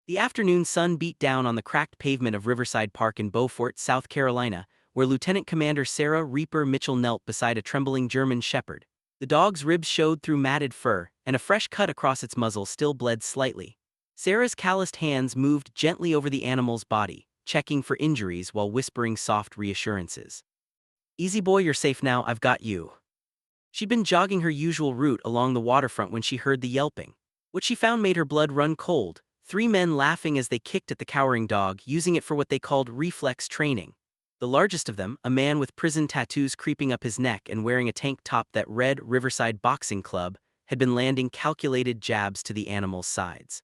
The afternoon sun beat down on the cracked pavement of Riverside Park in Beaufort, South Carolina, where Lieutenant Commander Sarah Reaper Mitchell knelt beside a trembling German shepherd. The dog's ribs showed through matted fur, and a fresh cut across its muzzle still bled slightly. Sarah's calloused hands moved gently over the animal's body, checking for injuries while whispering soft reassurances. "Easy boy, you're safe now, I've got you." She'd been jogging her usual route along the waterfront when she heard the yelping. What she found made her blood run cold, three men laughing as they kicked at the cowering dog, using it for what they called reflex training. The largest of them, a man with prison tattoos creeping up his neck and wearing a tank top that read Riverside Boxing Club, had been landing calculated jabs to the animal's sides.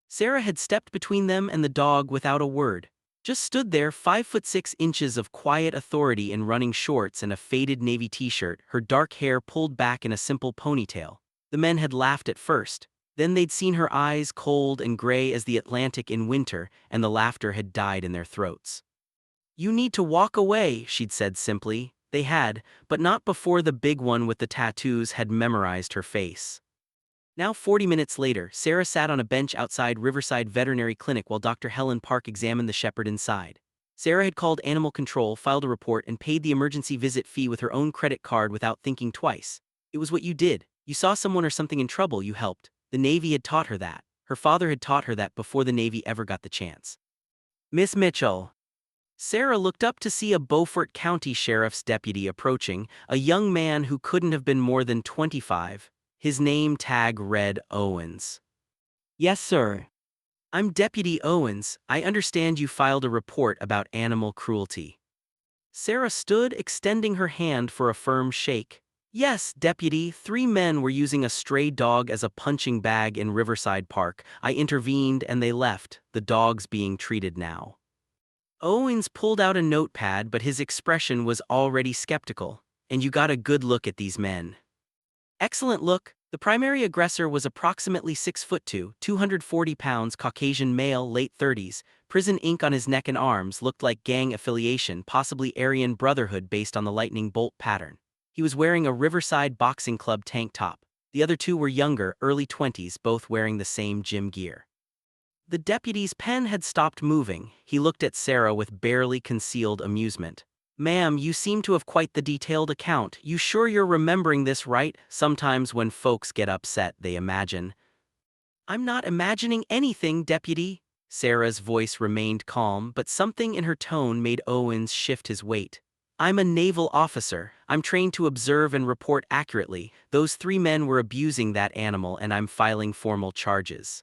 Sarah had stepped between them and the dog without a word. Just stood there, 5'6" of quiet authority in running shorts and a faded navy t-shirt, her dark hair pulled back in a simple ponytail. The men had laughed at first. Then they'd seen her eyes cold and gray as the Atlantic in winter, and the laughter had died in their throats. "You need to walk away," she'd said simply. They had, but not before the big one with the tattoos had memorized her face. Now 40 minutes later, Sarah sat on a bench outside Riverside Veterinary Clinic while Dr. Helen Park examined the shepherd inside. Sarah had called animal control, filed a report, and paid the emergency visit fee with her own credit card without thinking twice. It was what you did. You saw someone or something in trouble, you helped. The Navy had taught her that. Her father had taught her that before the Navy ever got the chance. "Miss Mitchell." Sarah looked up to see a Beaufort County Sheriff's deputy approaching, a young man who couldn't have been more than 25. His name tag read Owens. "Yes, sir. I'm Deputy Owens. I understand you filed a report about animal cruelty." Sarah stood, extending her hand for a firm shake. "Yes, Deputy, three men were using a stray dog as a punching bag in Riverside Park. I intervened and they left. The dog's being treated now." Owens pulled out a notepad, but his expression was already skeptical. "And you got a good look at these men?" "Excellent look." The primary aggressor was approximately 6'2", 240 pounds, Caucasian male, late 30s, prison ink on his neck and arms, looked like gang affiliation, possibly Aryan Brotherhood based on the lightning bolt pattern. He was wearing a Riverside Boxing Club tank top. The other two were younger, early 20s, both wearing the same gym gear. The deputy's pen had stopped moving. He looked at Sarah with barely concealed amusement. "Ma'am, you seem to have quite the detailed account. You sure you're remembering this right? Sometimes when folks get upset, they imagine." "I'm not imagining anything, Deputy." Sarah's voice remained calm, but something in her tone made Owens shift his weight. "I'm a naval officer. I'm trained to observe and report accurately. Those three men were abusing that animal and I'm filing formal charges."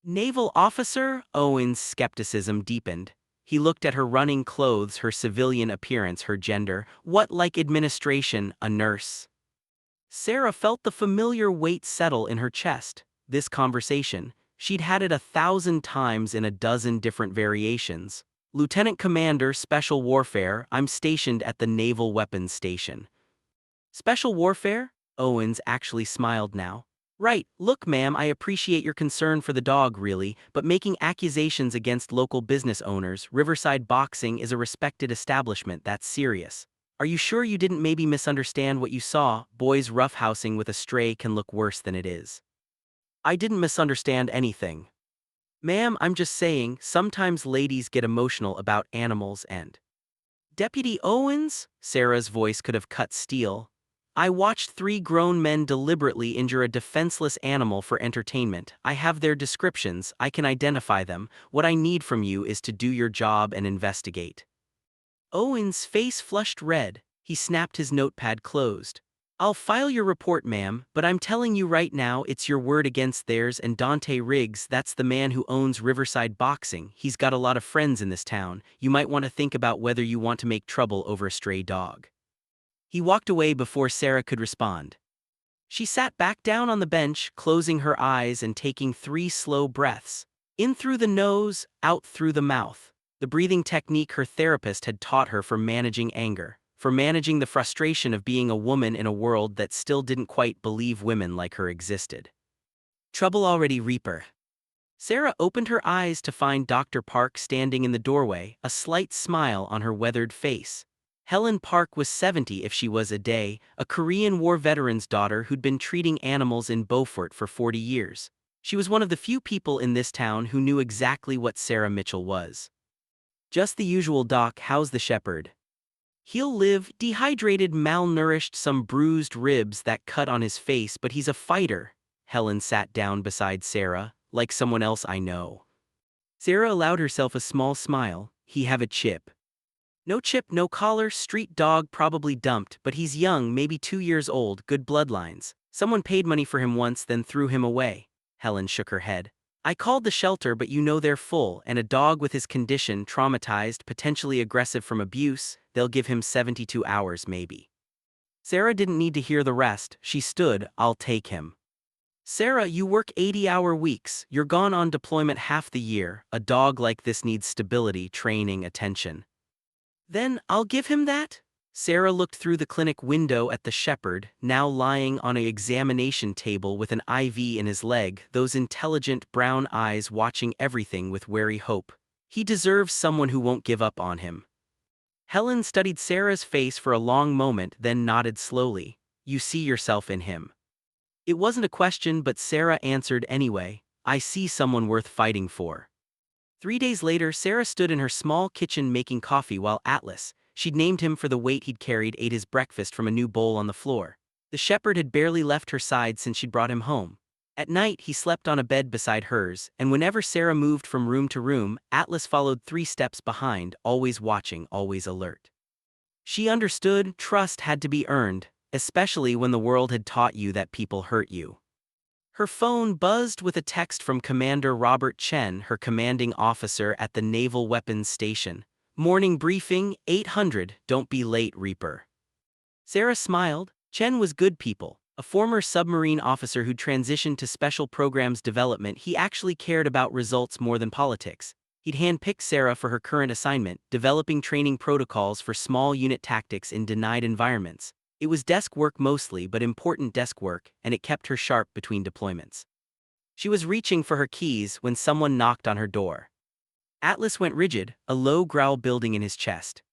"Naval officer?" Owen's skepticism deepened. He looked at her running clothes, her civilian appearance, her gender. "What, like administration, a nurse?" Sarah felt the familiar weight settle in her chest. This conversation, she'd had it 1,000 times in a dozen different variations. "Lieutenant Commander, Special Warfare, I'm stationed at the Naval Weapons Station." "Special Warfare?" Owens actually smiled now. "Right, look ma'am, I appreciate your concern for the dog really, but making accusations against local business owners, Riverside Boxing is a respected establishment, that's serious. Are you sure you didn't maybe misunderstand what you saw? Boys roughhousing with a stray can look worse than it is." "I didn't misunderstand anything. Ma'am, I'm just saying, sometimes ladies get emotional about animals and—" "Deputy Owens?" Sarah's voice could have cut steel. "I watched three grown men deliberately injure a defenseless animal for entertainment. I have their descriptions, I can identify them. What I need from you is to do your job and investigate." Owen's face flushed red. He snapped his notepad closed. "I'll file your report, ma'am, but I'm telling you right now it's your word against theirs, and Dante Riggs, that's the man who owns Riverside Boxing. He's got a lot of friends in this town. You might want to think about whether you want to make trouble over a stray dog." He walked away before Sarah could respond. She sat back down on the bench, closing her eyes and taking 3 slow breaths. In through the nose, out through the mouth. The breathing technique her therapist had taught her for managing anger, for managing the frustration of being a woman in a world that still didn't quite believe women like her existed. "Trouble already, Reaper." Sarah opened her eyes to find Dr. Park standing in the doorway, a slight smile on her weathered face. Helen Park was 70 if she was a day, a Korean War veteran's daughter who'd been treating animals in Beaufort for 40 years. She was one of the few people in this town who knew exactly what Sarah Mitchell was. Just the usual doc, how's the shepherd? He'll live, dehydrated, malnourished, some bruised ribs that cut on his face, but he's a fighter. Helen sat down beside Sarah, like someone else I know. Sarah allowed herself a small smile. He have a chip. No chip, no collar, street dog, probably dumped, but he's young, maybe 2 years old, good bloodlines. Someone paid money for him once, then threw him away. Helen shook her head. I called the shelter, but you know they're full, and a dog with his condition, traumatized, potentially aggressive from abuse, they'll give him 72 hours maybe. Sarah didn't need to hear the rest. She stood, I'll take him. Sarah, you work 80-hour weeks, you're gone on deployment half the year, a dog like this needs stability, training, attention. Then, I'll give him that? Sarah looked through the clinic window at the shepherd, now lying on an examination table with an IV in his leg, those intelligent brown eyes watching everything with wary hope. He deserves someone who won't give up on him. Helen studied Sarah's face for a long moment, then nodded slowly. You see yourself in him. It wasn't a question, but Sarah answered anyway. I see someone worth fighting for. 3 days later, Sarah stood in her small kitchen making coffee while Atlas, she'd named him for the weight he'd carried, ate his breakfast from a new bowl on the floor. The shepherd had barely left her side since she'd brought him home. At night, he slept on a bed beside hers, and whenever Sarah moved from room to room, Atlas followed 3 steps behind, always watching, always alert. She understood trust had to be earned, especially when the world had taught you that people hurt you. Her phone buzzed with a text from Commander Robert Chen, her commanding officer at the Naval Weapons Station. Morning briefing, 800, don't be late, Reaper. Sarah smiled. Chen was good people. A former submarine officer who'd transitioned to special programs development, he actually cared about results more than politics. He'd handpicked Sarah for her current assignment, developing training protocols for small unit tactics in denied environments. It was desk work mostly, but important desk work, and it kept her sharp between deployments. She was reaching for her keys when someone knocked on her door. Atlas went rigid, a low growl building in his chest.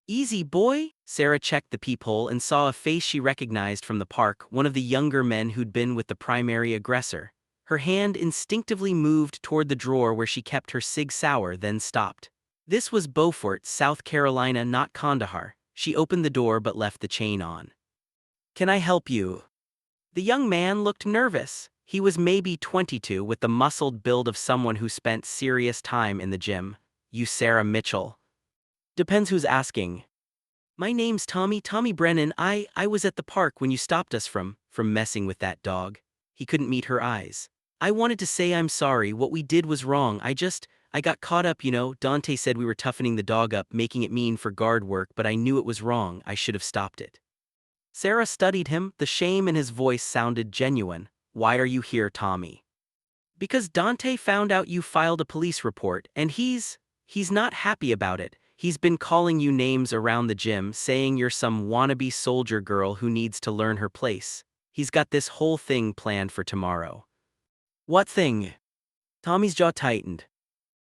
Easy, boy? Sarah checked the peephole and saw a face she recognized from the park, one of the younger men who'd been with the primary aggressor. Her hand instinctively moved toward the drawer where she kept her Sig Sauer, then stopped. This was Beaufort, South Carolina, not Kandahar. She opened the door but left the chain on. Can I help you? The young man looked nervous. He was maybe 22, with the muscled build of someone who spent serious time in the gym. You Sarah Mitchell? Depends who's asking. My name's Tommy Brennan. I was at the park when you stopped us from messing with that dog. He couldn't meet her eyes. I wanted to say I'm sorry, what we did was wrong, I got caught up, you know. Dante said we were toughening the dog up, making it mean for guard work, but I knew it was wrong, I should have stopped it. Sarah studied him, the shame in his voice sounded genuine. Why are you here, Tommy? Because Dante found out you filed a police report, and he's not happy about it. He's been calling you names around the gym, saying you're some wannabe soldier girl who needs to learn her place. He's got this whole thing planned for tomorrow. What thing? Tommy's jaw tightened.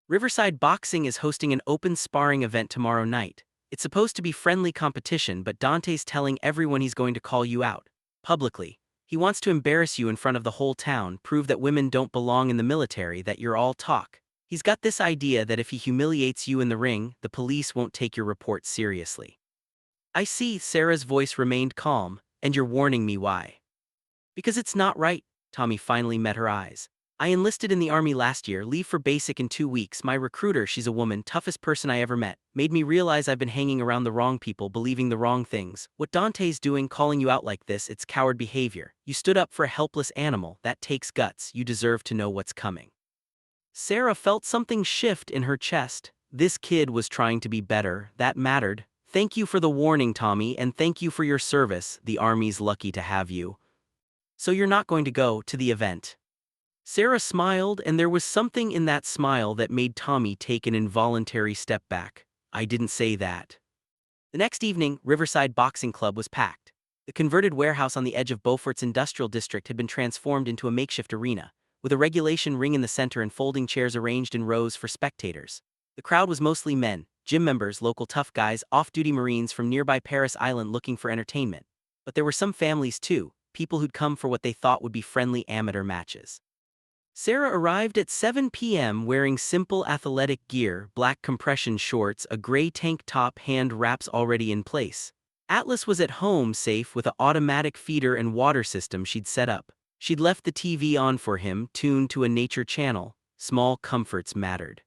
Riverside Boxing is hosting an open sparring event tomorrow night. It's supposed to be friendly competition, but Dante's telling everyone he's going to call you out. Publicly. He wants to embarrass you in front of the whole town, prove that women don't belong in the military, that you're all talk. He's got this idea that if he humiliates you in the ring, the police won't take your report seriously. I see, Sarah's voice remained calm, and you're warning me why. Because it's not right. Tommy finally met her eyes. I enlisted in the army last year, leave for basic in 2 weeks. My recruiter, she's a woman, toughest person I ever met, made me realize I've been hanging around the wrong people, believing the wrong things. What Dante's doing, calling you out like this, it's coward behavior. You stood up for a helpless animal, that takes guts, you deserve to know what's coming. Sarah felt something shift in her chest. This kid was trying to be better, that mattered. Thank you for the warning, Tommy, and thank you for your service, the army's lucky to have you. So you're not going to go to the event? Sarah smiled, and there was something in that smile that made Tommy take an involuntary step back. I didn't say that. The next evening, Riverside Boxing Club was packed. The converted warehouse on the edge of Beaufort's industrial district had been transformed into a makeshift arena, with a regulation ring in the center and folding chairs arranged in rows for spectators. The crowd was mostly men, gym members, local tough guys, off-duty Marines from nearby Paris Island looking for entertainment. But there were some families too, people who'd come for what they thought would be friendly amateur matches. Sarah arrived at 7 p.m. wearing simple athletic gear, black compression shorts, a gray tank top, hand wraps already in place. Atlas was at home, safe with an automatic feeder and water system she'd set up. She'd left the TV on for him, tuned to a nature channel. Small comforts mattered.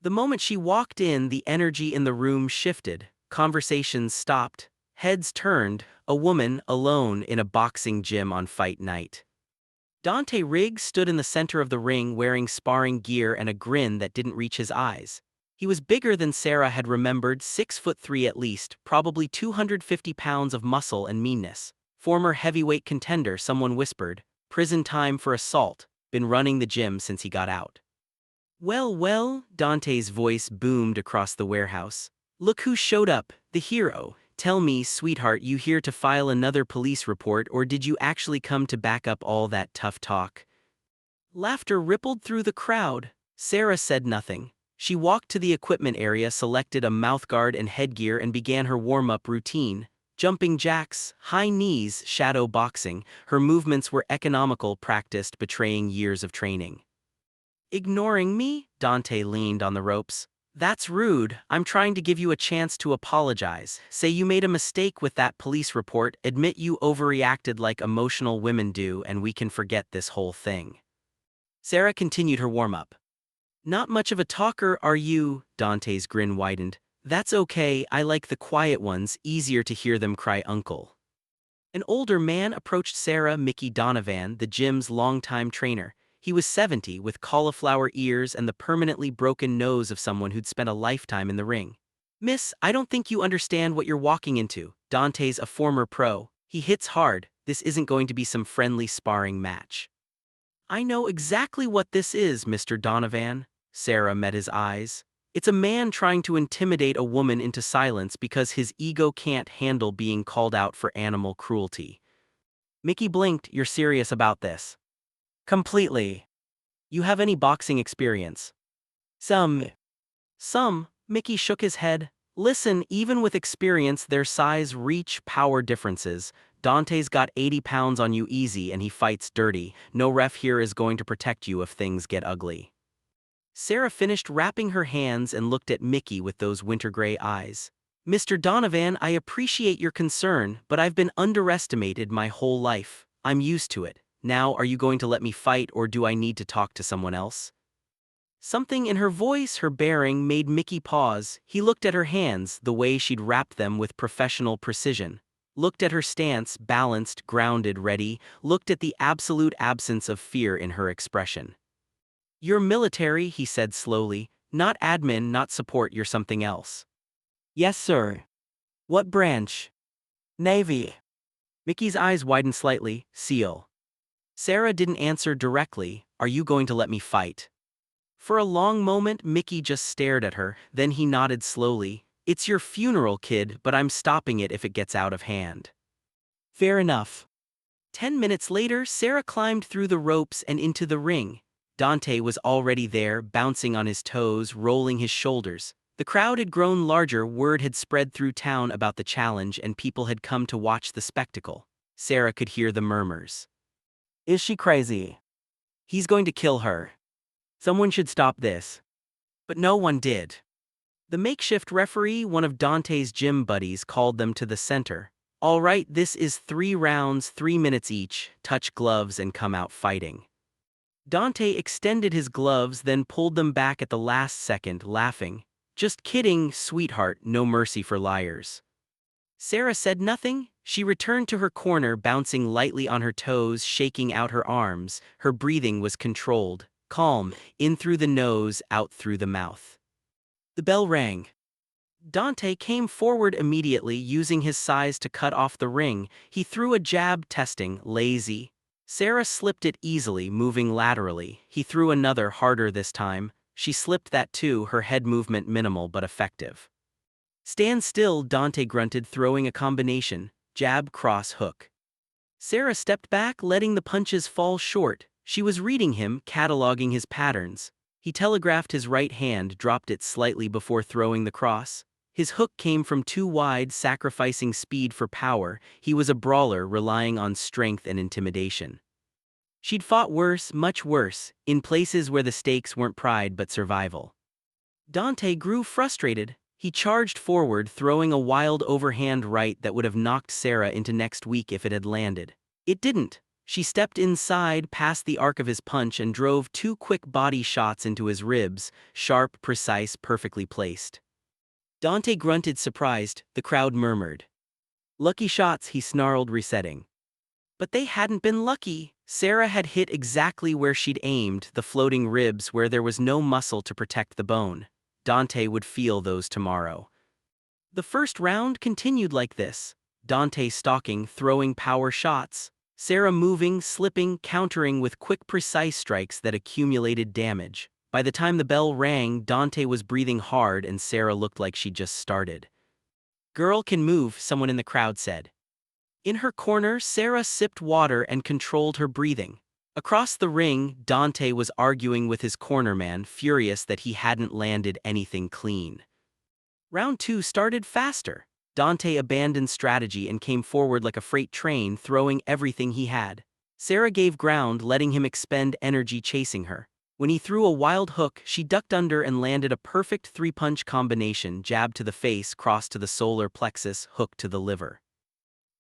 The moment she walked in, the energy in the room shifted. Conversations stopped. Heads turned. A woman, alone, in a boxing gym on fight night. Dante Riggs stood in the center of the ring wearing sparring gear and a grin that didn't reach his eyes. He was bigger than Sarah had remembered, 6'3" at least, probably 250 pounds of muscle and meanness. Former heavyweight contender, someone whispered. Prison time for assault. Been running the gym since he got out. Well, well, Dante's voice boomed across the warehouse. Look who showed up, the hero. Tell me, sweetheart, you here to file another police report, or did you actually come to back up all that tough talk? Laughter rippled through the crowd. Sarah said nothing. She walked to the equipment area, selected a mouthguard and headgear, and began her warm-up routine. Jumping jacks, high knees, shadow boxing. Her movements were economical, practiced, betraying years of training. Ignoring me? Dante leaned on the ropes. That's rude. I'm trying to give you a chance to apologize. Say you made a mistake with that police report, admit you overreacted like emotional women do, and we can forget this whole thing. Sarah continued her warm-up. Not much of a talker, are you? Dante's grin widened. That's okay, I like the quiet ones, easier to hear them cry uncle. An older man approached Sarah, Mickey Donovan, the gym's longtime trainer. He was 70, with cauliflower ears and the permanently broken nose of someone who'd spent a lifetime in the ring. Miss, I don't think you understand what you're walking into. Dante's a former pro. He hits hard. This isn't going to be some friendly sparring match. I know exactly what this is, Mr. Donovan. Sarah met his eyes. It's a man trying to intimidate a woman into silence because his ego can't handle being called out for animal cruelty. Mickey blinked. You're serious about this? Completely. You have any boxing experience? Some. Mickey shook his head. Listen, even with experience, there's size, reach, power differences. Dante's got 80 pounds on you easy and he fights dirty. No ref here is going to protect you if things get ugly. Sarah finished wrapping her hands and looked at Mickey with those winter gray eyes. Mr. Donovan, I appreciate your concern, but I've been underestimated my whole life. I'm used to it. Now, are you going to let me fight, or do I need to talk to someone else? Something in her voice, her bearing, made Mickey pause. He looked at her hands, the way she'd wrapped them with professional precision. Looked at her stance, balanced, grounded, ready. Looked at the absolute absence of fear in her expression. You're military, he said slowly. Not admin, not support, you're something else. Yes, sir. What branch? Navy. Mickey's eyes widened slightly. SEAL. Sarah didn't answer directly. Are you going to let me fight? For a long moment, Mickey just stared at her, then he nodded slowly. It's your funeral, kid, but I'm stopping it if it gets out of hand. Fair enough. 10 minutes later, Sarah climbed through the ropes and into the ring. Dante was already there, bouncing on his toes, rolling his shoulders. The crowd had grown larger, word had spread through town about the challenge, and people had come to watch the spectacle. Sarah could hear the murmurs. Is she crazy? He's going to kill her. Someone should stop this. But no one did. The makeshift referee, one of Dante's gym buddies, called them to the center. All right, this is 3 rounds, 3 minutes each. Touch gloves and come out fighting. Dante extended his gloves, then pulled them back at the last second, laughing. Just kidding, sweetheart, no mercy for liars. Sarah said nothing. She returned to her corner, bouncing lightly on her toes, shaking out her arms. Her breathing was controlled, calm, in through the nose, out through the mouth. The bell rang. Dante came forward immediately, using his size to cut off the ring. He threw a jab, testing, lazy. Sarah slipped it easily, moving laterally. He threw another, harder this time. She slipped that too, her head movement minimal but effective. Stand still, Dante grunted, throwing a combination. Jab, cross, hook. Sarah stepped back, letting the punches fall short. She was reading him, cataloging his patterns. He telegraphed his right hand, dropped it slightly before throwing the cross. His hook came from too wide, sacrificing speed for power. He was a brawler, relying on strength and intimidation. She'd fought worse, much worse, in places where the stakes weren't pride but survival. Dante grew frustrated. He charged forward, throwing a wild overhand right that would have knocked Sarah into next week if it had landed. It didn't. She stepped inside past the arc of his punch and drove two quick body shots into his ribs, sharp, precise, perfectly placed. Dante grunted surprised, the crowd murmured. Lucky shots, he snarled, resetting. But they hadn't been lucky. Sarah had hit exactly where she'd aimed, the floating ribs where there was no muscle to protect the bone. Dante would feel those tomorrow. The first round continued like this. Dante stalking, throwing power shots. Sarah moving, slipping, countering with quick, precise strikes that accumulated damage. By the time the bell rang, Dante was breathing hard and Sarah looked like she'd just started. "Girl can move," someone in the crowd said. In her corner, Sarah sipped water and controlled her breathing. Across the ring, Dante was arguing with his cornerman, furious that he hadn't landed anything clean. Round 2 started faster. Dante abandoned strategy and came forward like a freight train, throwing everything he had. Sarah gave ground, letting him expend energy chasing her. When he threw a wild hook, she ducked under and landed a perfect three-punch combination: jab to the face, cross to the solar plexus, hook to the liver.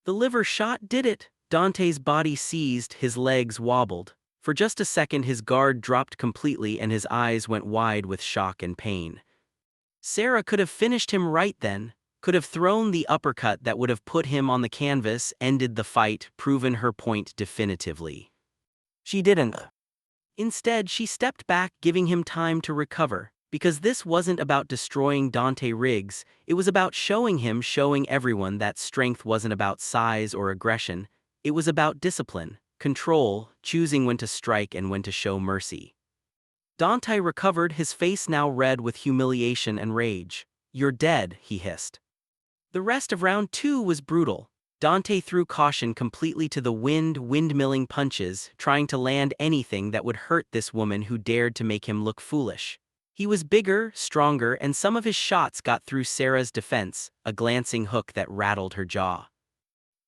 The liver shot did it. Dante's body seized, his legs wobbled. For just a second his guard dropped completely and his eyes went wide with shock and pain. Sarah could have finished him right then, could have thrown the uppercut that would have put him on the canvas, ended the fight, proven her point definitively. She didn't. Instead, she stepped back, giving him time to recover, because this wasn't about destroying Dante Riggs, it was about showing everyone that strength wasn't about size or aggression, it was about discipline, control, choosing when to strike and when to show mercy. Dante recovered, his face now red with humiliation and rage. "You're dead," he hissed. The rest of round 2 was brutal. Dante threw caution completely to the wind, windmilling punches, trying to land anything that would hurt this woman who dared to make him look foolish. He was bigger, stronger, and some of his shots got through Sarah's defense, a glancing hook that rattled her jaw.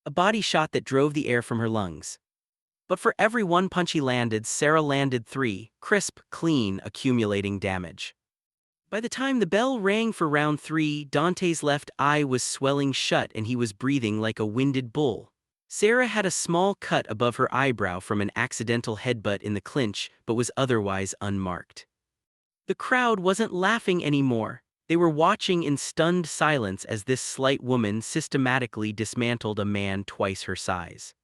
A body shot that drove the air from her lungs. But for every one punch he landed, Sarah landed 3, crisp, clean, accumulating damage. By the time the bell rang for round 3, Dante's left eye was swelling shut and he was breathing like a winded bull. Sarah had a small cut above her eyebrow from an accidental headbutt in the clinch, but was otherwise unmarked. The crowd wasn't laughing anymore. They were watching in stunned silence as this slight woman systematically dismantled a man twice her size.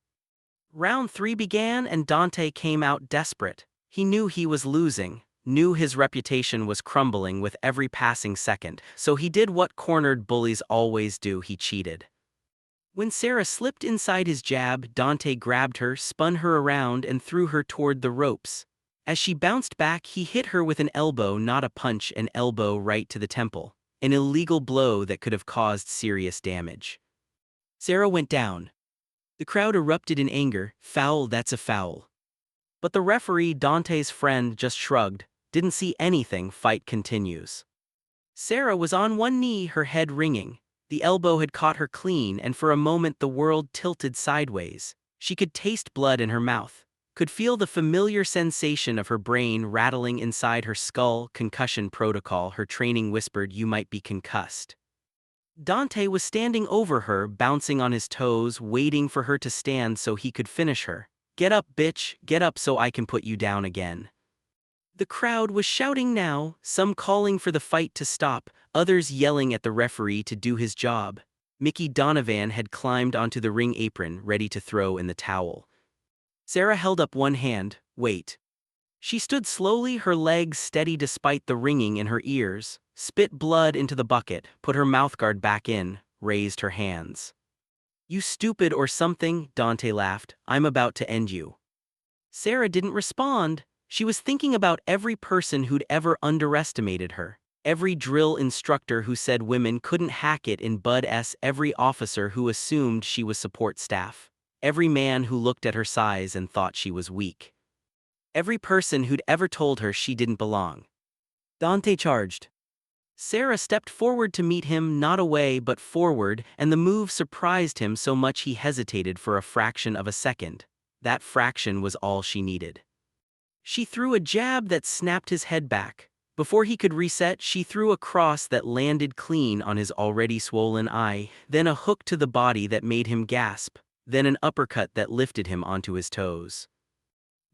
Round 3 began and Dante came out desperate. He knew he was losing, knew his reputation was crumbling with every passing second, so he did what cornered bullies always do: he cheated. When Sarah slipped inside his jab, Dante grabbed her, spun her around, and threw her toward the ropes. As she bounced back, he hit her with an elbow, not a punch, an elbow right to the temple, an illegal blow that could have caused serious damage. Sarah went down. The crowd erupted in anger. "Foul, that's a foul." But the referee, Dante's friend, just shrugged. "Didn't see anything, fight continues." Sarah was on one knee, her head ringing. The elbow had caught her clean, and for a moment the world tilted sideways. She could taste blood in her mouth, could feel the familiar sensation of her brain rattling inside her skull. Concussion protocol, her training whispered, "You might be concussed." Dante was standing over her, bouncing on his toes, waiting for her to stand so he could finish her. "Get up, bitch, get up so I can put you down again." The crowd was shouting now, some calling for the fight to stop, others yelling at the referee to do his job. Mickey Donovan had climbed onto the ring apron, ready to throw in the towel. Sarah held up one hand. "Wait." She stood slowly, her legs steady despite the ringing in her ears, spit blood into the bucket, put her mouthguard back in, raised her hands. "You stupid or something," Dante laughed. "I'm about to end you." Sarah didn't respond. She was thinking about every person who'd ever underestimated her. Every drill instructor who said women couldn't hack it in Bud S. Every officer who assumed she was support staff. Every man who looked at her size and thought she was weak. Every person who'd ever told her she didn't belong. Dante charged. Sarah stepped forward to meet him, not away but forward, and the move surprised him so much he hesitated for a fraction of a second. That fraction was all she needed. She threw a jab that snapped his head back. Before he could reset, she threw a cross that landed clean on his already swollen eye, then a hook to the body that made him gasp, then an uppercut that lifted him onto his toes.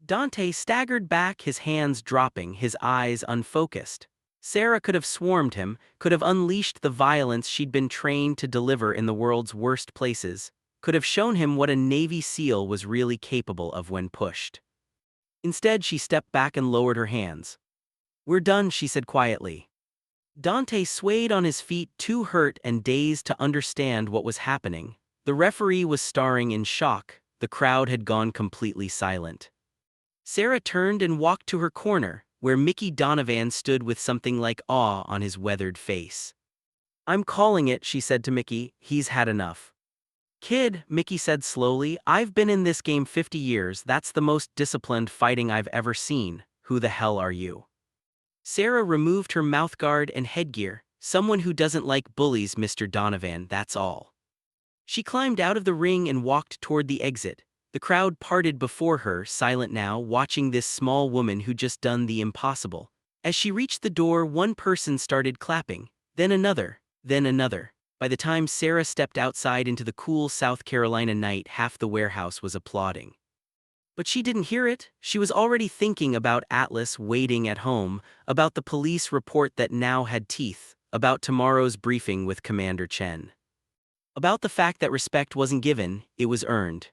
Dante staggered back, his hands dropping, his eyes unfocused. Sarah could have swarmed him, could have unleashed the violence she'd been trained to deliver in the world's worst places, could have shown him what a Navy SEAL was really capable of when pushed. Instead, she stepped back and lowered her hands. "We're done," she said quietly. Dante swayed on his feet, too hurt and dazed to understand what was happening. The referee was staring in shock. The crowd had gone completely silent. Sarah turned and walked to her corner, where Mickey Donovan stood with something like awe on his weathered face. "I'm calling it," she said to Mickey. "He's had enough." "Kid," Mickey said slowly, "I've been in this game 50 years. That's the most disciplined fighting I've ever seen. Who the hell are you?" Sarah removed her mouthguard and headgear. "Someone who doesn't like bullies, Mr. Donovan, that's all." She climbed out of the ring and walked toward the exit. The crowd parted before her, silent now, watching this small woman who just done the impossible. As she reached the door, one person started clapping, then another, then another. By the time Sarah stepped outside into the cool South Carolina night, half the warehouse was applauding. But she didn't hear it. She was already thinking about Atlas waiting at home, about the police report that now had teeth, about tomorrow's briefing with Commander Chen. About the fact that respect wasn't given, it was earned.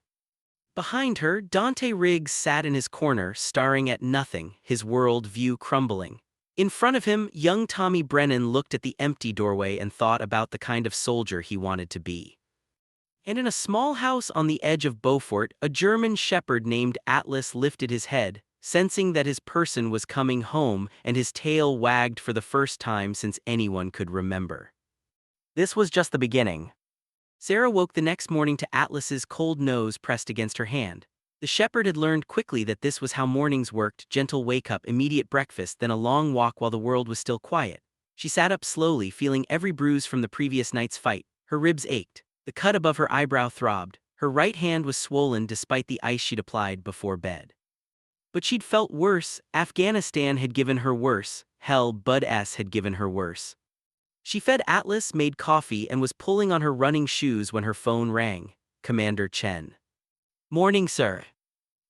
Behind her, Dante Riggs sat in his corner, staring at nothing, his world view crumbling. In front of him, young Tommy Brennan looked at the empty doorway and thought about the kind of soldier he wanted to be. And in a small house on the edge of Beaufort, a German shepherd named Atlas lifted his head, sensing that his person was coming home, and his tail wagged for the first time since anyone could remember. This was just the beginning. Sarah woke the next morning to Atlas's cold nose pressed against her hand. The shepherd had learned quickly that this was how mornings worked: gentle wake-up, immediate breakfast, then a long walk while the world was still quiet. She sat up slowly, feeling every bruise from the previous night's fight. Her ribs ached. The cut above her eyebrow throbbed. Her right hand was swollen despite the ice she'd applied before bed. But she'd felt worse. Afghanistan had given her worse. Hell, Bud S had given her worse. She fed Atlas, made coffee, and was pulling on her running shoes when her phone rang. Commander Chen. "Morning, sir."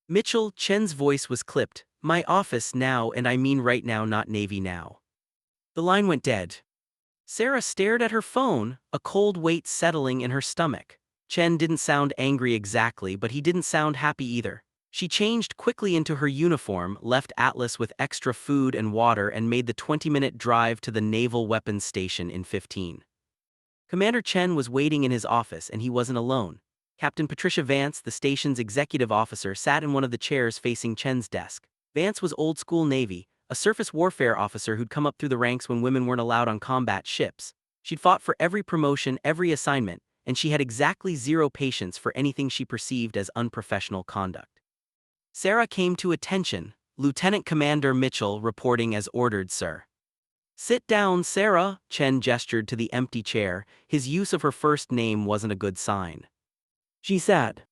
Mitchell. Chen's voice was clipped. "My office now, and I mean right now, not Navy now." The line went dead. Sarah stared at her phone, a cold weight settling in her stomach. Chen didn't sound angry exactly, but he didn't sound happy either. She changed quickly into her uniform, left Atlas with extra food and water, and made the 20-minute drive to the Naval Weapons Station in 15. Commander Chen was waiting in his office, and he wasn't alone. Captain Patricia Vance, the station's executive officer, sat in one of the chairs facing Chen's desk. Vance was old-school Navy, a surface warfare officer who'd come up through the ranks when women weren't allowed on combat ships. She'd fought for every promotion, every assignment, and she had exactly zero patience for anything she perceived as unprofessional conduct. Sarah came to attention. "Lieutenant Commander Mitchell reporting as ordered, sir." "Sit down, Sarah," Chen gestured to the empty chair. His use of her first name wasn't a good sign. She sat.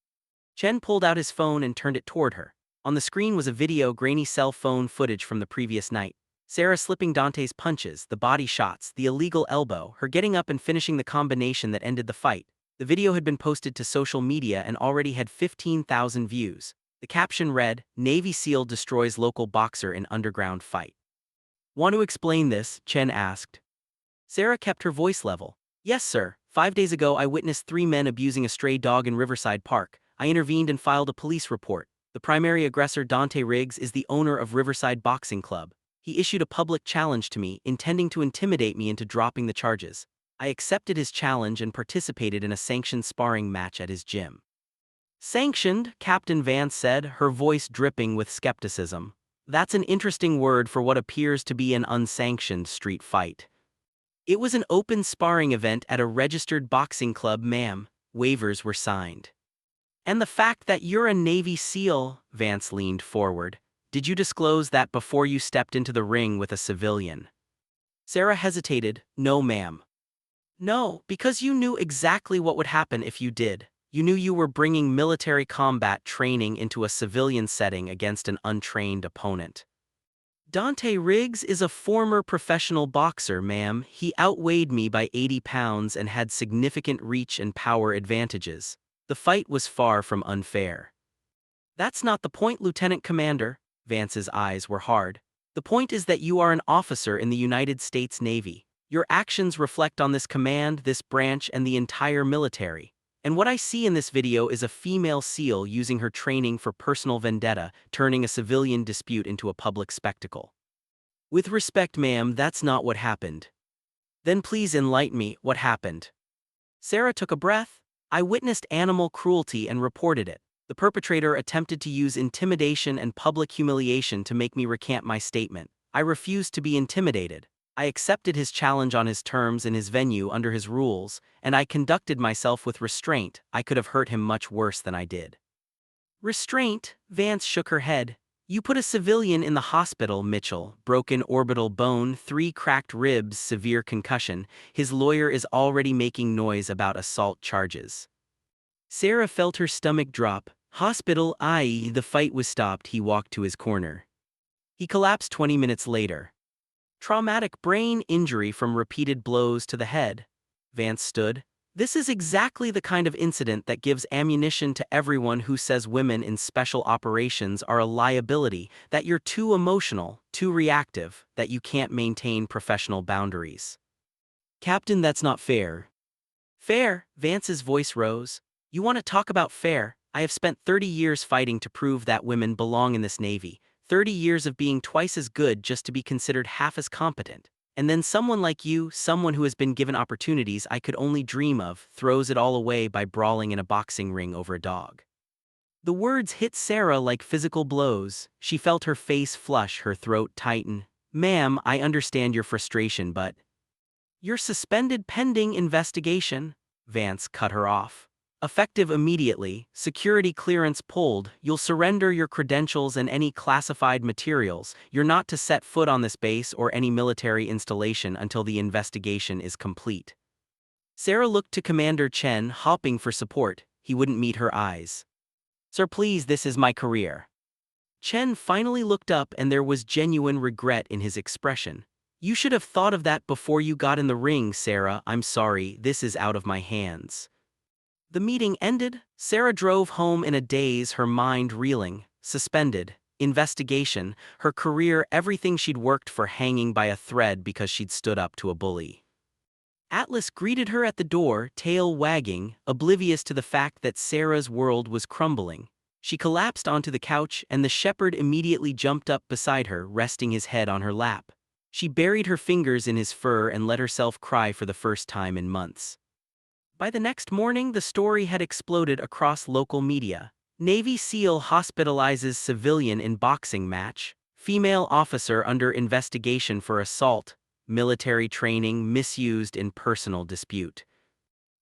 Chen pulled out his phone and turned it toward her. On the screen was a video, grainy cell phone footage from the previous night. Sarah slipping Dante's punches, the body shots, the illegal elbow, her getting up and finishing the combination that ended the fight. The video had been posted to social media and already had 15,000 views. The caption read, "Navy SEAL destroys local boxer in underground fight." "Want to explain this?" Chen asked. Sarah kept her voice level. "Yes, sir. 5 days ago I witnessed 3 men abusing a stray dog in Riverside Park. I intervened and filed a police report. The primary aggressor, Dante Riggs, is the owner of Riverside Boxing Club. He issued a public challenge to me, intending to intimidate me into dropping the charges. I accepted his challenge and participated in a sanctioned sparring match at his gym." "Sanctioned," Captain Vance said, her voice dripping with skepticism. "That's an interesting word for what appears to be an unsanctioned street fight." "It was an open sparring event at a registered boxing club, ma'am. Waivers were signed." "And the fact that you're a Navy SEAL," Vance leaned forward. "Did you disclose that before you stepped into the ring with a civilian?" Sarah hesitated. "No, ma'am." "No, because you knew exactly what would happen if you did." You knew you were bringing military combat training into a civilian setting against an untrained opponent. Dante Riggs is a former professional boxer, ma'am. He outweighed me by 80 pounds and had significant reach and power advantages. The fight was far from unfair. That's not the point, Lieutenant Commander. Vance's eyes were hard. The point is that you are an officer in the United States Navy. Your actions reflect on this command, this branch, and the entire military. And what I see in this video is a female SEAL using her training for personal vendetta, turning a civilian dispute into a public spectacle. With respect, ma'am, that's not what happened. Then please enlighten me, what happened? Sarah took a breath. I witnessed animal cruelty and reported it. The perpetrator attempted to use intimidation and public humiliation to make me recant my statement. I refused to be intimidated. I accepted his challenge on his terms in his venue under his rules, and I conducted myself with restraint. I could have hurt him much worse than I did. Restraint? Vance shook her head. You put a civilian in the hospital, Mitchell. Broken orbital bone, 3 cracked ribs, severe concussion. His lawyer is already making noise about assault charges. Sarah felt her stomach drop. Hospital, i.e., the fight was stopped. He walked to his corner. He collapsed 20 minutes later. Traumatic brain injury from repeated blows to the head. Vance stood. This is exactly the kind of incident that gives ammunition to everyone who says women in special operations are a liability, that you're too emotional, too reactive, that you can't maintain professional boundaries. Captain, that's not fair. Fair? Vance's voice rose. You want to talk about fair? I have spent 30 years fighting to prove that women belong in this Navy. 30 years of being twice as good just to be considered half as competent. And then someone like you, someone who has been given opportunities I could only dream of, throws it all away by brawling in a boxing ring over a dog. The words hit Sarah like physical blows. She felt her face flush, her throat tighten. Ma'am, I understand your frustration, but... You're suspended pending investigation. Vance cut her off. Effective immediately, security clearance pulled. You'll surrender your credentials and any classified materials. You're not to set foot on this base or any military installation until the investigation is complete. Sarah looked to Commander Chen, hopping for support. He wouldn't meet her eyes. Sir, please, this is my career. Chen finally looked up and there was genuine regret in his expression. You should have thought of that before you got in the ring, Sarah. I'm sorry, this is out of my hands. The meeting ended. Sarah drove home in a daze, her mind reeling. Suspended. Investigation. Her career, everything she'd worked for, hanging by a thread because she'd stood up to a bully. Atlas greeted her at the door, tail wagging, oblivious to the fact that Sarah's world was crumbling. She collapsed onto the couch and the shepherd immediately jumped up beside her, resting his head on her lap. She buried her fingers in his fur and let herself cry for the first time in months. By the next morning, the story had exploded across local media. Navy SEAL hospitalizes civilian in boxing match. Female officer under investigation for assault. Military training misused in personal dispute.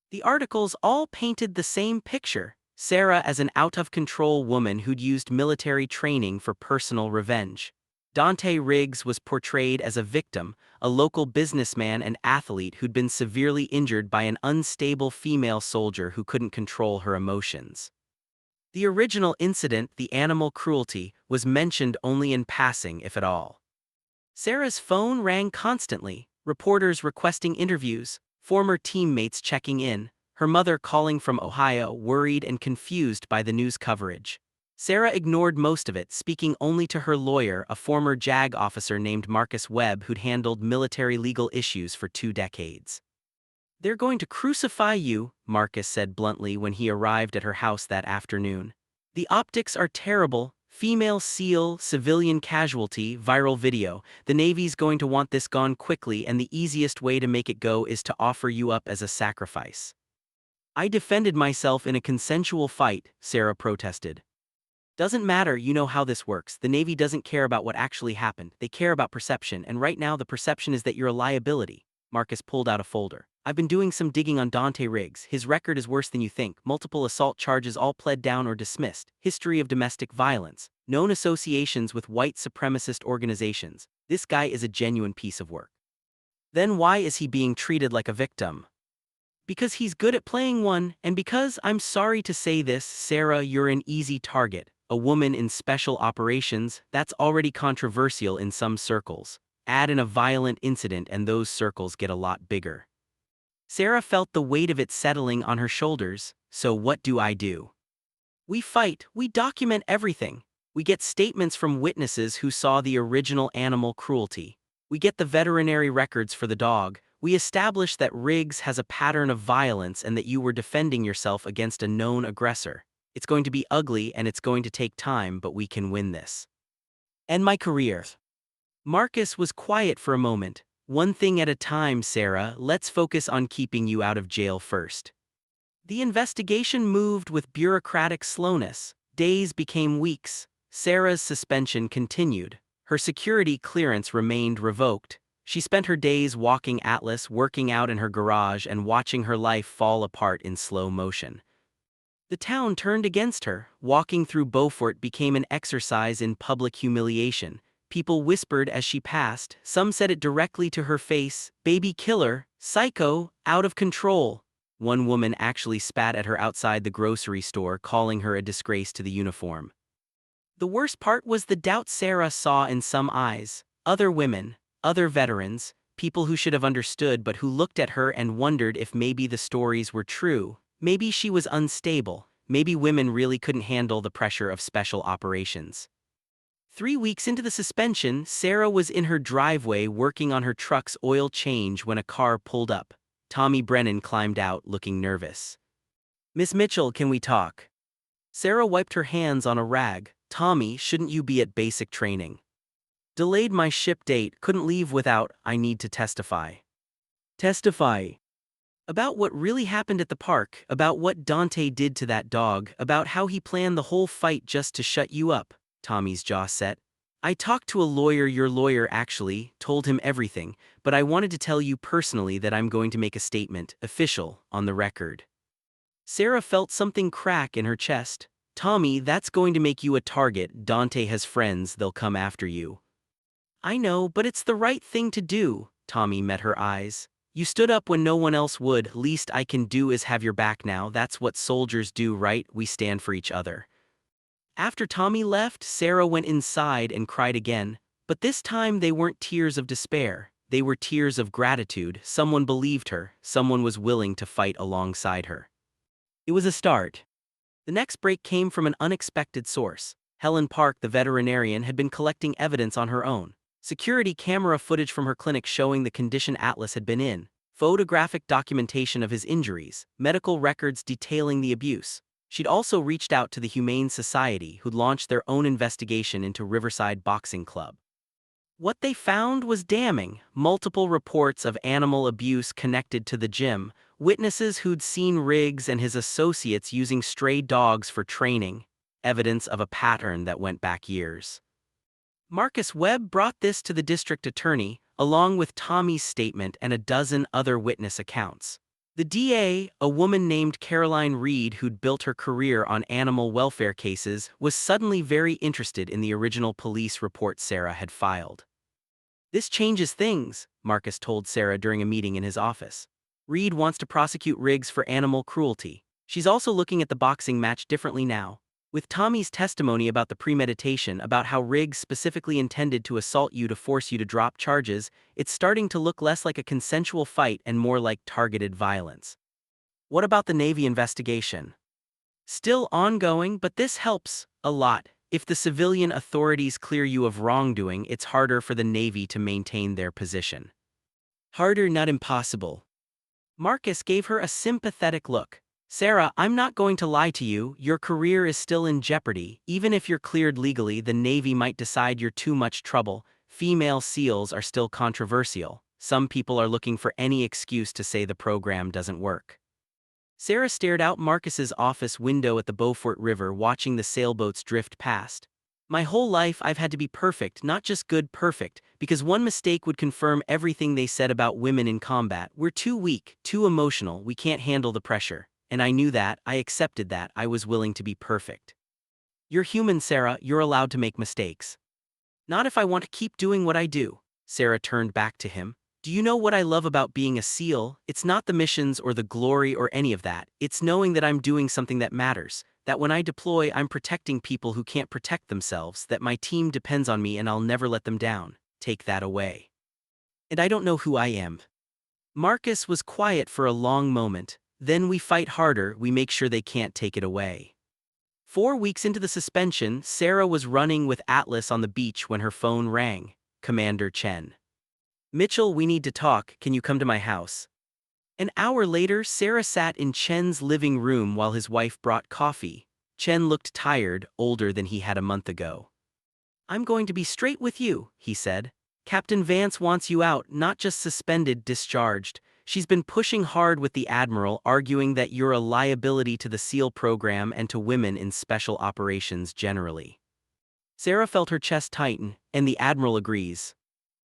The articles all painted the same picture. Sarah as an out-of-control woman who'd used military training for personal revenge. Dante Riggs was portrayed as a victim, a local businessman and athlete who'd been severely injured by an unstable female soldier who couldn't control her emotions. The original incident, the animal cruelty, was mentioned only in passing, if at all. Sarah's phone rang constantly, reporters requesting interviews, former teammates checking in, her mother calling from Ohio, worried and confused by the news coverage. Sarah ignored most of it, speaking only to her lawyer, a former JAG officer named Marcus Webb who'd handled military legal issues for 2 decades. They're going to crucify you, Marcus said bluntly when he arrived at her house that afternoon. The optics are terrible. Female SEAL, civilian casualty, viral video. The Navy's going to want this gone quickly, and the easiest way to make it go is to offer you up as a sacrifice. I defended myself in a consensual fight, Sarah protested. Doesn't matter, you know how this works. The Navy doesn't care about what actually happened. They care about perception, and right now the perception is that you're a liability. Marcus pulled out a folder. I've been doing some digging on Dante Riggs. His record is worse than you think. Multiple assault charges all pled down or dismissed. History of domestic violence. Known associations with white supremacist organizations. This guy is a genuine piece of work. Then why is he being treated like a victim? Because he's good at playing one, and because, I'm sorry to say this, Sarah, you're an easy target. A woman in special operations, that's already controversial in some circles. Add in a violent incident and those circles get a lot bigger. Sarah felt the weight of it settling on her shoulders. So what do I do? We fight, we document everything. We get statements from witnesses who saw the original animal cruelty. We get the veterinary records for the dog. We establish that Riggs has a pattern of violence and that you were defending yourself against a known aggressor. It's going to be ugly and it's going to take time, but we can win this. And my career. Marcus was quiet for a moment. One thing at a time, Sarah, let's focus on keeping you out of jail first. The investigation moved with bureaucratic slowness. Days became weeks. Sarah's suspension continued. Her security clearance remained revoked. She spent her days walking Atlas, working out in her garage, and watching her life fall apart in slow motion. The town turned against her. Walking through Beaufort became an exercise in public humiliation. People whispered as she passed. Some said it directly to her face. Baby killer, psycho, out of control. One woman actually spat at her outside the grocery store, calling her a disgrace to the uniform. The worst part was the doubt Sarah saw in some eyes. Other women, other veterans, people who should have understood but who looked at her and wondered if maybe the stories were true. Maybe she was unstable. Maybe women really couldn't handle the pressure of special operations. 3 weeks into the suspension, Sarah was in her driveway working on her truck's oil change when a car pulled up. Tommy Brennan climbed out, looking nervous. "Miss Mitchell, can we talk?" Sarah wiped her hands on a rag. "Tommy, shouldn't you be at basic training?" "Delayed my ship date, couldn't leave without, I need to testify." "Testify?" "About what really happened at the park, about what Dante did to that dog, about how he planned the whole fight just to shut you up." Tommy's jaw set. "I talked to a lawyer, your lawyer actually, told him everything, but I wanted to tell you personally that I'm going to make a statement, official, on the record." Sarah felt something crack in her chest. "Tommy, that's going to make you a target. Dante has friends, they'll come after you." "I know, but it's the right thing to do." Tommy met her eyes. "You stood up when no one else would. Least I can do is have your back now. That's what soldiers do, right? We stand for each other." After Tommy left, Sarah went inside and cried again. But this time they weren't tears of despair. They were tears of gratitude. Someone believed her. Someone was willing to fight alongside her. It was a start. The next break came from an unexpected source. Helen Park, the veterinarian, had been collecting evidence on her own. Security camera footage from her clinic showing the condition Atlas had been in, photographic documentation of his injuries, medical records detailing the abuse. She'd also reached out to the Humane Society, who'd launched their own investigation into Riverside Boxing Club. What they found was damning. Multiple reports of animal abuse connected to the gym, witnesses who'd seen Riggs and his associates using stray dogs for training, evidence of a pattern that went back years. Marcus Webb brought this to the district attorney, along with Tommy's statement and a dozen other witness accounts. The DA, a woman named Caroline Reed who'd built her career on animal welfare cases, was suddenly very interested in the original police report Sarah had filed. "This changes things," Marcus told Sarah during a meeting in his office. "Reed wants to prosecute Riggs for animal cruelty. She's also looking at the boxing match differently now. With Tommy's testimony about the premeditation, about how Riggs specifically intended to assault you to force you to drop charges, it's starting to look less like a consensual fight and more like targeted violence." "What about the Navy investigation?" "Still ongoing, but this helps a lot. If the civilian authorities clear you of wrongdoing, it's harder for the Navy to maintain their position." "Harder, not impossible." Marcus gave her a sympathetic look. "Sarah, I'm not going to lie to you, your career is still in jeopardy. Even if you're cleared legally, the Navy might decide you're too much trouble. Female SEALs are still controversial. Some people are looking for any excuse to say the program doesn't work." Sarah stared out Marcus's office window at the Beaufort River, watching the sailboats drift past. "My whole life I've had to be perfect, not just good, perfect, because one mistake would confirm everything they said about women in combat. We're too weak, too emotional, we can't handle the pressure. And I knew that, I accepted that, I was willing to be perfect." "You're human, Sarah, you're allowed to make mistakes." "Not if I want to keep doing what I do." Sarah turned back to him. Do you know what I love about being a SEAL? It's not the missions or the glory or any of that. It's knowing that I'm doing something that matters, that when I deploy, I'm protecting people who can't protect themselves, that my team depends on me and I'll never let them down. Take that away. And I don't know who I am. Marcus was quiet for a long moment. Then we fight harder, we make sure they can't take it away. 4 weeks into the suspension, Sarah was running with Atlas on the beach when her phone rang. Commander Chen. Mitchell, we need to talk, can you come to my house? An hour later, Sarah sat in Chen's living room while his wife brought coffee. Chen looked tired, older than he had a month ago. I'm going to be straight with you, he said. Captain Vance wants you out, not just suspended, discharged. She's been pushing hard with the Admiral, arguing that you're a liability to the SEAL program and to women in special operations generally. Sarah felt her chest tighten, and the Admiral agrees.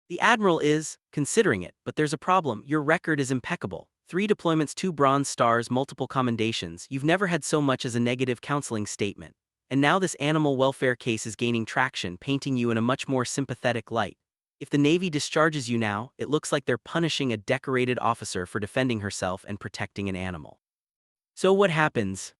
The Admiral is considering it, but there's a problem. Your record is impeccable. 3 deployments, 2 Bronze Stars, multiple commendations. You've never had so much as a negative counseling statement. And now this animal welfare case is gaining traction, painting you in a much more sympathetic light. If the Navy discharges you now, it looks like they're punishing a decorated officer for defending herself and protecting an animal. So what happens?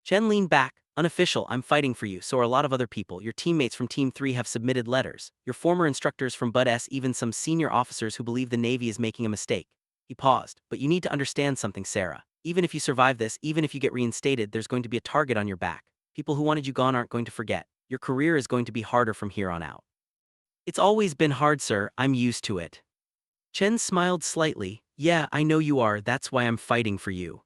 Chen leaned back. Unofficial, I'm fighting for you, so are a lot of other people. Your teammates from Team 3 have submitted letters. Your former instructors from Bud S, even some senior officers who believe the Navy is making a mistake. He paused. But you need to understand something, Sarah. Even if you survive this, even if you get reinstated, there's going to be a target on your back. People who wanted you gone aren't going to forget. Your career is going to be harder from here on out. It's always been hard, sir. I'm used to it. Chen smiled slightly. Yeah, I know you are. That's why I'm fighting for you.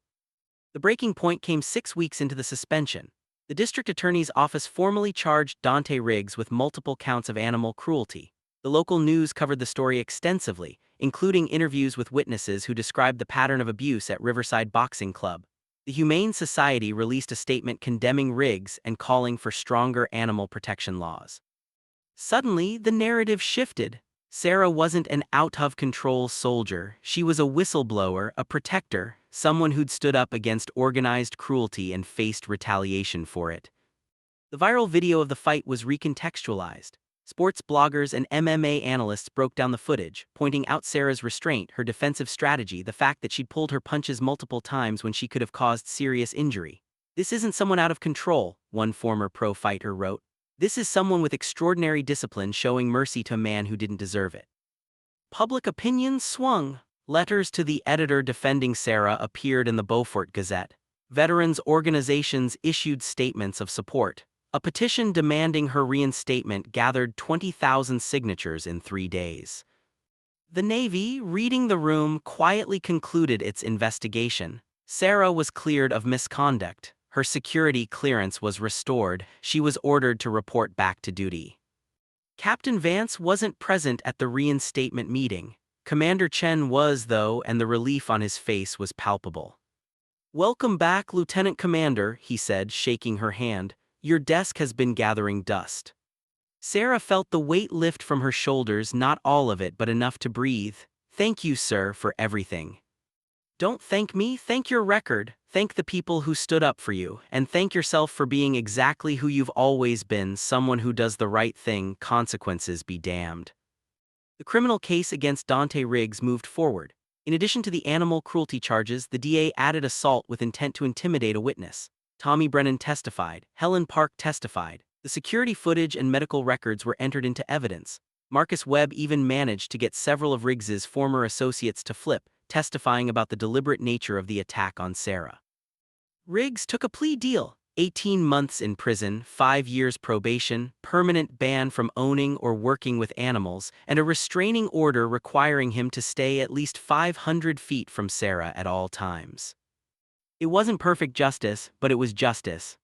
The breaking point came 6 weeks into the suspension. The district attorney's office formally charged Dante Riggs with multiple counts of animal cruelty. The local news covered the story extensively, including interviews with witnesses who described the pattern of abuse at Riverside Boxing Club. The Humane Society released a statement condemning Riggs and calling for stronger animal protection laws. Suddenly, the narrative shifted. Sarah wasn't an out-of-control soldier. She was a whistleblower, a protector, someone who'd stood up against organized cruelty and faced retaliation for it. The viral video of the fight was recontextualized. Sports bloggers and MMA analysts broke down the footage, pointing out Sarah's restraint, her defensive strategy, the fact that she'd pulled her punches multiple times when she could have caused serious injury. This isn't someone out of control, one former pro fighter wrote. This is someone with extraordinary discipline showing mercy to a man who didn't deserve it. Public opinion swung. Letters to the editor defending Sarah appeared in the Beaufort Gazette. Veterans organizations issued statements of support. A petition demanding her reinstatement gathered 20,000 signatures in 3 days. The Navy, reading the room, quietly concluded its investigation. Sarah was cleared of misconduct. Her security clearance was restored. She was ordered to report back to duty. Captain Vance wasn't present at the reinstatement meeting. Commander Chen was, though, and the relief on his face was palpable. "Welcome back, Lieutenant Commander," he said, shaking her hand. "Your desk has been gathering dust." Sarah felt the weight lift from her shoulders, not all of it, but enough to breathe. "Thank you, sir, for everything." "Don't thank me, thank your record, thank the people who stood up for you, and thank yourself for being exactly who you've always been, someone who does the right thing, consequences be damned." The criminal case against Dante Riggs moved forward. In addition to the animal cruelty charges, the DA added assault with intent to intimidate a witness. Tommy Brennan testified. Helen Park testified. The security footage and medical records were entered into evidence. Marcus Webb even managed to get several of Riggs's former associates to flip, testifying about the deliberate nature of the attack on Sarah. Riggs took a plea deal: 18 months in prison, 5 years probation, permanent ban from owning or working with animals, and a restraining order requiring him to stay at least 500 feet from Sarah at all times. It wasn't perfect justice, but it was justice.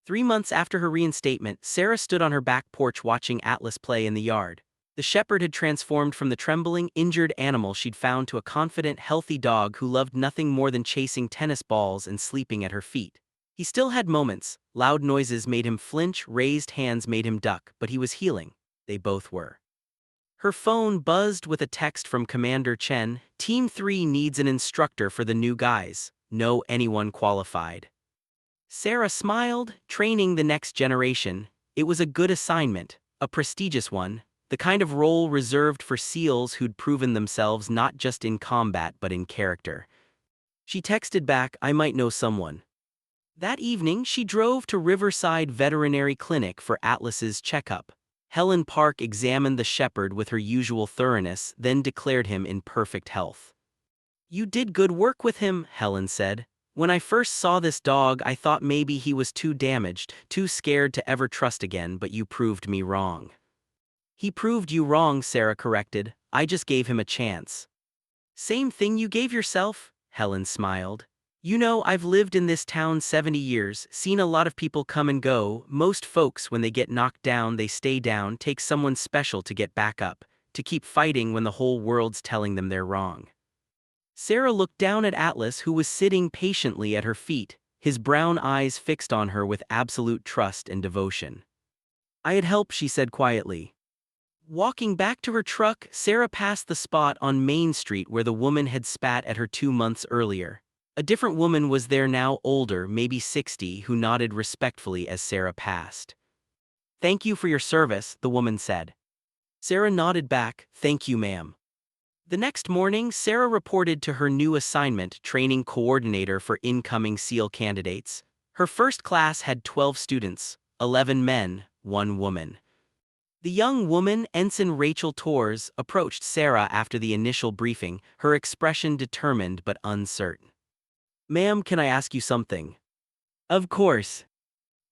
3 months after her reinstatement, Sarah stood on her back porch watching Atlas play in the yard. The shepherd had transformed from the trembling, injured animal she'd found to a confident, healthy dog who loved nothing more than chasing tennis balls and sleeping at her feet. He still had moments. Loud noises made him flinch, raised hands made him duck, but he was healing. They both were. Her phone buzzed with a text from Commander Chen. "Team 3 needs an instructor for the new guys. Know anyone qualified?" Sarah smiled. Training the next generation. It was a good assignment, a prestigious one. the kind of role reserved for SEALs who'd proven themselves not just in combat but in character. She texted back, "I might know someone." That evening, she drove to Riverside Veterinary Clinic for Atlas's checkup. Helen Park examined the shepherd with her usual thoroughness, then declared him in perfect health. "You did good work with him," Helen said. "When I first saw this dog, I thought maybe he was too damaged, too scared to ever trust again, but you proved me wrong." "He proved you wrong," Sarah corrected. "I just gave him a chance." "Same thing you gave yourself," Helen smiled. "You know, I've lived in this town 70 years, seen a lot of people come and go. Most folks, when they get knocked down, they stay down, take someone special to get back up, to keep fighting when the whole world's telling them they're wrong." Sarah looked down at Atlas, who was sitting patiently at her feet, his brown eyes fixed on her with absolute trust and devotion. "I'd help," she said quietly. Walking back to her truck, Sarah passed the spot on Main Street where the woman had spat at her 2 months earlier. A different woman was there now, older, maybe 60, who nodded respectfully as Sarah passed. "Thank you for your service," the woman said. Sarah nodded back, "Thank you, ma'am." The next morning, Sarah reported to her new assignment, training coordinator for incoming SEAL candidates. Her first class had 12 students, 11 men, 1 woman. The young woman, Ensign Rachel Torres, approached Sarah after the initial briefing, her expression determined but uncertain. "Ma'am, can I ask you something?" "Of course."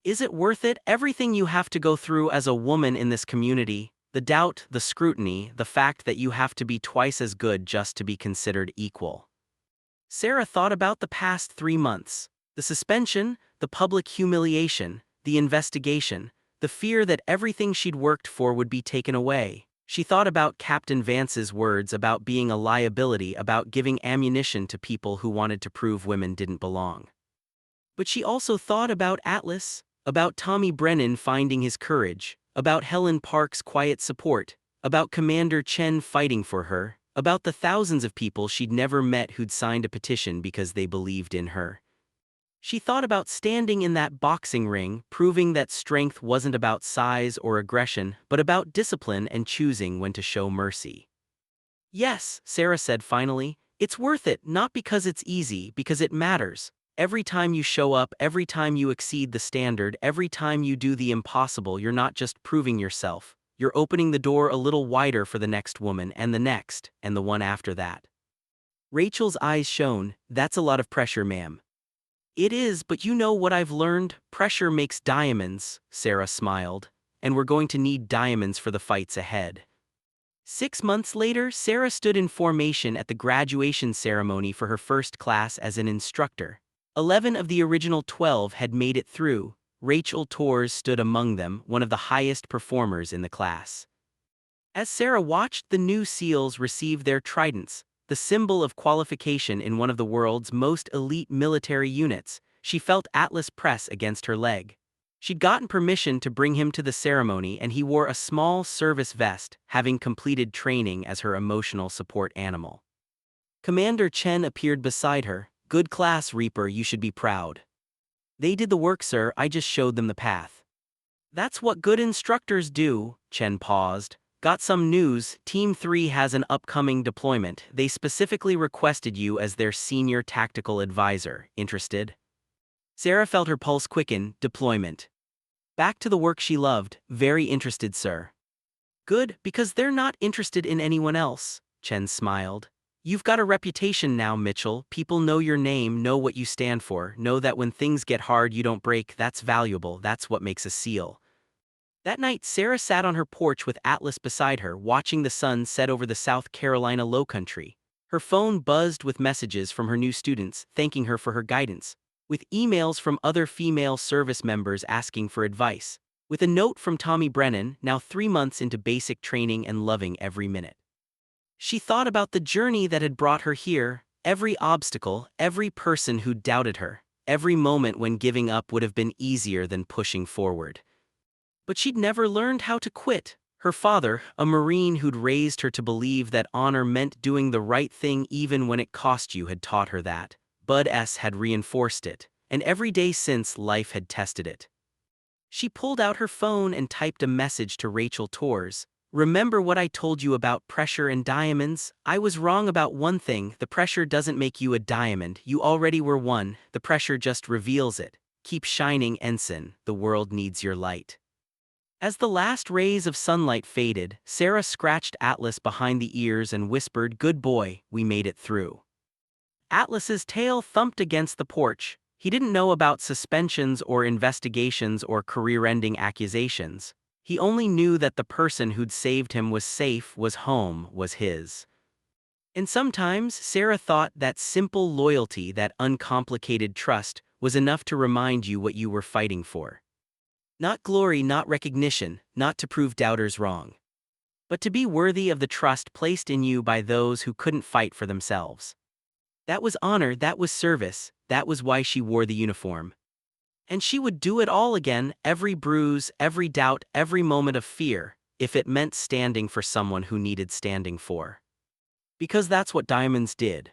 "Is it worth it, everything you have to go through as a woman in this community? The doubt, the scrutiny, the fact that you have to be twice as good just to be considered equal." Sarah thought about the past 3 months. The suspension, the public humiliation, the investigation, the fear that everything she'd worked for would be taken away. She thought about Captain Vance's words about being a liability, about giving ammunition to people who wanted to prove women didn't belong. But she also thought about Atlas, about Tommy Brennan finding his courage, about Helen Park's quiet support, about Commander Chen fighting for her, about the thousands of people she'd never met who'd signed a petition because they believed in her. She thought about standing in that boxing ring, proving that strength wasn't about size or aggression, but about discipline and choosing when to show mercy. "Yes," Sarah said finally, "it's worth it, not because it's easy, because it matters. Every time you show up, every time you exceed the standard, every time you do the impossible, you're not just proving yourself. You're opening the door a little wider for the next woman and the next, and the one after that." Rachel's eyes shone. "That's a lot of pressure, ma'am." "It is, but you know what I've learned? Pressure makes diamonds," Sarah smiled. "And we're going to need diamonds for the fights ahead." 6 months later, Sarah stood in formation at the graduation ceremony for her first class as an instructor. 11 of the original 12 had made it through. Rachel Torres stood among them, one of the highest performers in the class. As Sarah watched the new SEALs receive their tridents, the symbol of qualification in one of the world's most elite military units, she felt Atlas press against her leg. She'd gotten permission to bring him to the ceremony, and he wore a small service vest, having completed training as her emotional support animal. Commander Chen appeared beside her. "Good class, Reaper, you should be proud." "They did the work, sir, I just showed them the path." "That's what good instructors do." Chen paused. "Got some news, Team 3 has an upcoming deployment. They specifically requested you as their senior tactical advisor. Interested?" Sarah felt her pulse quicken. Deployment. Back to the work she loved. "Very interested, sir." "Good, because they're not interested in anyone else," Chen smiled. "You've got a reputation now, Mitchell. People know your name, know what you stand for, know that when things get hard you don't break. That's valuable, that's what makes a SEAL." That night, Sarah sat on her porch with Atlas beside her, watching the sun set over the South Carolina lowcountry. Her phone buzzed with messages from her new students, thanking her for her guidance, with emails from other female service members asking for advice, with a note from Tommy Brennan, now 3 months into basic training and loving every minute. She thought about the journey that had brought her here, every obstacle, every person who doubted her, every moment when giving up would have been easier than pushing forward. But she'd never learned how to quit. Her father, a Marine who'd raised her to believe that honor meant doing the right thing even when it cost you, had taught her that. Bud S. had reinforced it, and every day since, life had tested it. She pulled out her phone and typed a message to Rachel Torres. Remember what I told you about pressure and diamonds? I was wrong about one thing: the pressure doesn't make you a diamond, you already were one, the pressure just reveals it. Keep shining, ensign, the world needs your light. As the last rays of sunlight faded, Sarah scratched Atlas behind the ears and whispered, "Good boy, we made it through." Atlas's tail thumped against the porch. He didn't know about suspensions or investigations or career-ending accusations. He only knew that the person who'd saved him was safe, was home, was his. And sometimes Sarah thought that simple loyalty, that uncomplicated trust, was enough to remind you what you were fighting for. Not glory, not recognition, not to prove doubters wrong, but to be worthy of the trust placed in you by those who couldn't fight for themselves. That was honor, that was service, that was why she wore the uniform. And she would do it all again, every bruise, every doubt, every moment of fear, if it meant standing for someone who needed standing for. Because that's what diamonds did.